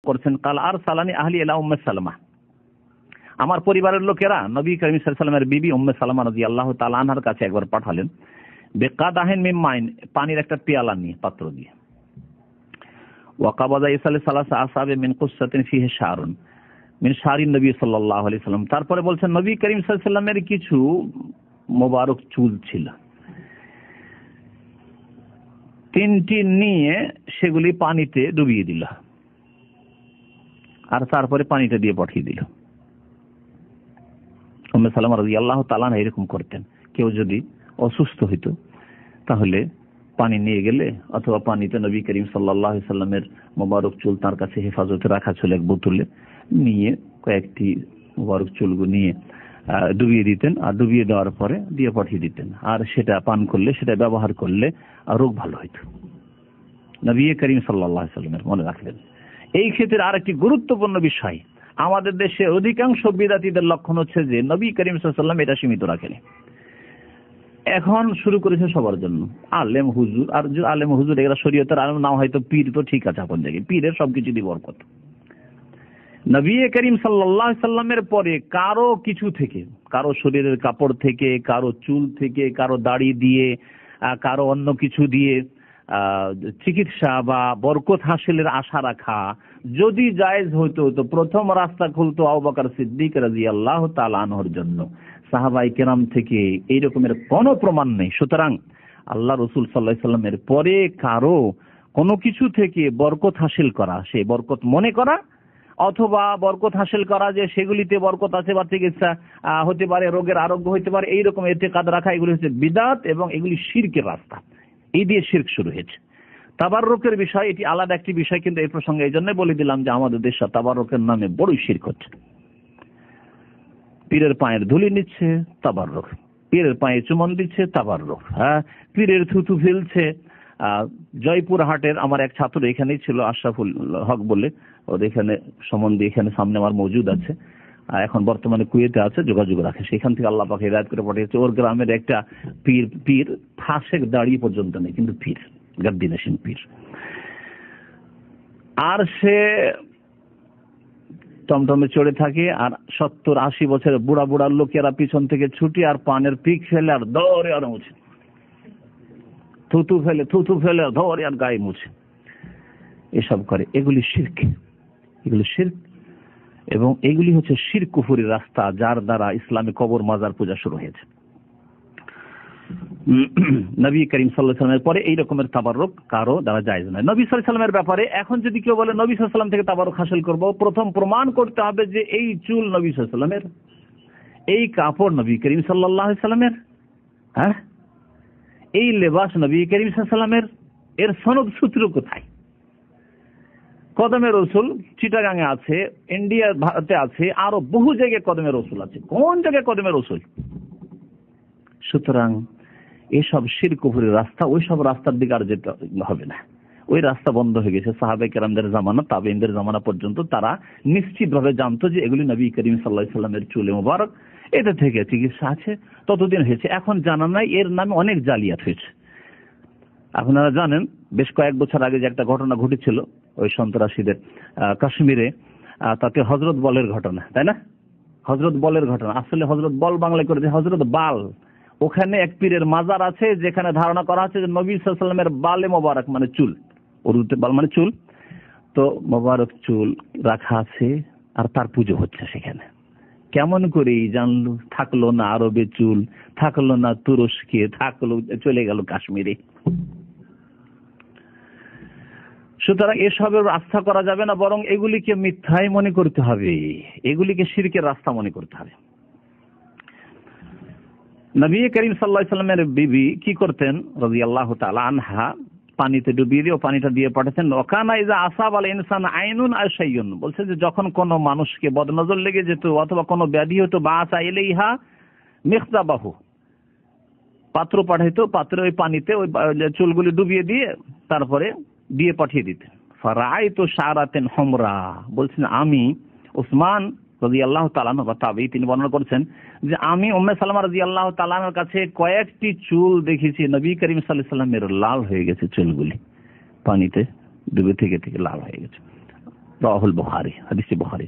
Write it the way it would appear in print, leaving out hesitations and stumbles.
করছেন কাল আর সালানি আহলি ইলা উম্মে সালামা, আমার পরিবারের লোকেরা নবী করিম সাল্লাল্লাহু আলাইহি ওয়াসাল্লামের বিবি উম্মে সালামা রাদিয়াল্লাহু তাআলা আনহার কাছে একবার পাঠালেন বেকাদাহিন মিন মাইন, পানির একটা পেয়ালা নিয়ে, পাত্র দিয়ে। ওয়াকাবাদা ইসালে সালাসা আসহাবে মিন কুসাতিন ফিহি শারুন মিন শারিন নবী সাল্লাল্লাহু আলাইহি ওয়াসাল্লাম। তারপরে বলছেন নবী করিম সাল্লাল্লাহু আলাইহি ওয়াসাল্লামের কিছু মোবারক চুল ছিল, তিনটি নিয়ে সেগুলি পানিতে ডুবিয়ে দিল আর তারপরে পানিটা দিয়ে পাঠিয়ে দিল। উম্মে সালামা রাদিয়াল্লাহু তাআলা আনহা এরকম করতেন, কেউ যদি অসুস্থ হইতো তাহলে পানি নিয়ে গেলে অথবা পানিতে নবী করিম সাল্লাল্লাহু আলাইহি সাল্লামের মোবারক চুল তার কাছে হেফাজতে রাখা ছিল এক বোতলে, নিয়ে কয়েকটি মোবারক চুলগুলো নিয়ে ডুবিয়ে দিতেন আর ডুবিয়ে দেওয়ার পরে দিয়ে পাঠিয়ে দিতেন, আর সেটা পান করলে, সেটা ব্যবহার করলে রোগ ভালো হইত। নবী করিম সাল্লাল্লাহু আলাইহি সাল্লামের, মনে রাখবেন এই ক্ষেত্রে আরেকটি গুরুত্বপূর্ণ বিষয়, আমাদের দেশে অধিকাংশ বিদআতীদের লক্ষণ হচ্ছে যে নবী করিম সাল্লাল্লাহু আলাইহি সাল্লাম এটা সীমিত রাখেনি, এখন শুরু করেছে সবার জন্য। আলেম হুজুর, আর আলেম হুজুর এরা শরীয়তের আলেম নাও, হয়তো পীর তো ঠিক আছে আপন জায়গায়, পীরের সবকিছু দিয়ে বরকত। নবী করিম সাল্লাল্লাহু আলাইহি সাল্লামের পরে কারো কিছু থেকে, কারো শরীরের কাপড় থেকে, কারো চুল থেকে, কারো দাড়ি দিয়ে, কারো অন্য কিছু দিয়ে চিকিৎসা বা বরকত হাসিলের আশা রাখা যদি জায়েজ হইতো তো প্রথম রাস্তা খুলতো আবু বকর সিদ্দিক রাদিয়াল্লাহু তাআলা আনহুর জন্য। সাহাবায়ে কেরাম থেকে এই রকমের কোনো প্রমাণ নেই। সুতরাং আল্লাহ রাসূল সাল্লাল্লাহু আলাইহি সাল্লামের পরে কারো কোনো কিছু থেকে বরকত হাসিল করা, সেই বরকত মনে করা অথবা বরকত হাসিল করা যে সেগুলিতে বরকত আছে বা চিকিৎসা হতে পারে, রোগের আরোগ্য হতে পারে, এইরকম ইতিকাদ রাখা, এগুলি হচ্ছে বিদআত এবং এগুলি শিরকের রাস্তা। এই দিয়ে শিরক শুরু হয়েছে। তাবাররুকের বিষয় এটি আলাদা একটি বিষয়, কিন্তু এই প্রসঙ্গে এই জন্য বলে দিলাম যে আমাদের দেশে তাবাররুকের নামে বড়ই শিরক হচ্ছে। পীরের পায়ের ধুলি নিচ্ছে তাবাররুক, পীরের পায়ে চুমন দিচ্ছে তাবাররুক, হ্যাঁ, পীরের থুতু ফেলছে। জয়পুর হাটের আমার এক ছাত্র এখানেই ছিল, আশরাফুল হক বলে, ওর এখানে সম্বন্ধে এখানে সামনে আমার মজুদ আছে, এখন বর্তমানে কুয়েতে আছে, যোগাযোগ রাখে, সেখান থেকে আল্লাহ পাক হিদায়াত করে পাঠিয়েছে। ওর গ্রামের একটা পীর ফাসেক দাঁড়িয়ে পর্যন্ত নেই, কিন্তু পীর, গাদ্দিনাসীন পীর। আর সে টমটমে চড়ে থাকে, আর 70-80 বছরের বুড়া বুড়া লোকেরা পিছন থেকে ছুটি আর পানের পিক ফেলে আর দৌড়ে আর মুছে, থুতু ফেলে ধরে আর গায়ে মুছে, এসব করে। এগুলি শিরক, এগুলি শিরক, এবং এগুলি হচ্ছে শিরক কুফরের রাস্তা, যার দ্বারা ইসলামে কবর মাজার পূজা শুরু হয়েছে। নবী করিম সাল্লাল্লাহু আলাইহি ওয়াসাল্লামের পরে এই রকমের তাবাররুক কারো দ্বারা জায়েজ নয়। নবী সাল্লাল্লাহু আলাইহি ওয়াসাল্লামের ব্যাপারে এখন যদি কেউ বলে নবী সাল্লাল্লাহু আলাইহি ওয়াসাল্লাম থেকে তাবাররুক হাসিল করব, প্রথম প্রমাণ করতে হবে যে এই চুল নবী সাল্লাল্লাহু আলাইহি ওয়াসাল্লামের, এই কাপড় নবী করিম সাল্লাল্লাহু আলাইহি ওয়াসাল্লামের, হ্যাঁ, এই লেবাস নবী করিম সাল্লাল্লাহু আলাইহি ওয়াসাল্লামের। এর সনদ সূত্র কোথায়? কদমে রসুল চিটাগাঙে আছে, ইন্ডিয়া ভারতে আছে, আরো বহু জায়গায় কদমে রসুল আছে, কোন জায়গায় কদমে রসুল? সুতরাং এসব শিরক কুফরের রাস্তা, ওই সব রাস্তার দিকে আর যেতে হবে না, ওই রাস্তা বন্ধ হয়ে গেছে। সাহাবায়ে কেরামদের জামানা, তাবেঈনদের জামানা পর্যন্ত তারা নিশ্চিতভাবে জানতো যে এগুলি নবী করিম সাল্লাল্লাহু আলাইহি ওয়াসাল্লামের চুলে মোবারক, এটা থেকে চিকিৎসা আছে, ততদিন হয়েছে। এখন জানা নাই, এর নামে অনেক জালিয়াত হয়েছে। আপনারা জানেন বেশ কয়েক বছর আগে যে একটা ঘটনা ঘটেছিল ওই সন্ত্রাসীদের কাশ্মীরে, তাতে হযরত বলের ঘটনা, তাই না? হযরত বলের ঘটনা, আসলে হযরত বল বাংলায় করে হযরত বাল। ওখানে এক পীরের মাজার আছে যেখানে ধারণা করা হচ্ছে যে নবী সাল্লাল্লাহু আলাইহি ওয়াসাল্লামের বালে মোবারক মানে চুল, উর্দুতে বাল মানে চুল, তো মোবারক চুল রাখা আছে আর তার পুজো হচ্ছে সেখানে। কেমন করে জানলো? থাকলো না আরবে চুল, থাকলো না তুরস্কে, থাকলো, চলে গেল কাশ্মীরে। সুতরাং এসবের আস্থা করা যাবে না, বরং এগুলিকে মিথ্যাই মনে করতে হবে, এগুলিকে শিরকের রাস্তা মনে করতে হবে। নবী করিম সাল্লাল্লাহু আলাইহি ওয়াসাল্লামের বিবি কি করতেন রাদিয়াল্লাহু তাআলা আনহা? পানিতে ডুবিয়ে দিয়ে পানিটা দিয়ে পাঠাতেন। ওয়াকানা ইযা আসাব আল ইনসান আইনুন আও শাইউন, বলছে যে যখন কোনো মানুষকে বদনজর লেগে যেত অথবা কোনো ব্যাধি হতো, বাসা ইলাইহা মিখতাবাহু, পাত্র পাঠাইতো, পাত্রে ওই পানিতে ওই চুলগুলি ডুবিয়ে দিয়ে তারপরে দিয়ে পাঠিয়ে দিতেন। ফারাআইতু শারাতান হুমরা, বলছেন আমি উসমান রাদিয়াল্লাহু তাআলা আনহু বা তাবেঈ, তিনি বর্ণনা করেছেন যে আমি উম্মে সালামা রাদিয়াল্লাহু তাআলা আনহার কাছে কয়েকটি চুল দেখেছি নবী করিম সাল্লাল্লাহু আলাইহি ওয়াসাল্লামের লাল হয়ে গেছে, চুলগুলি পানিতে ডুবে থেকে থেকে লাল হয়ে গেছে। রাহুল বুখারী, হাদিসে বুখারী।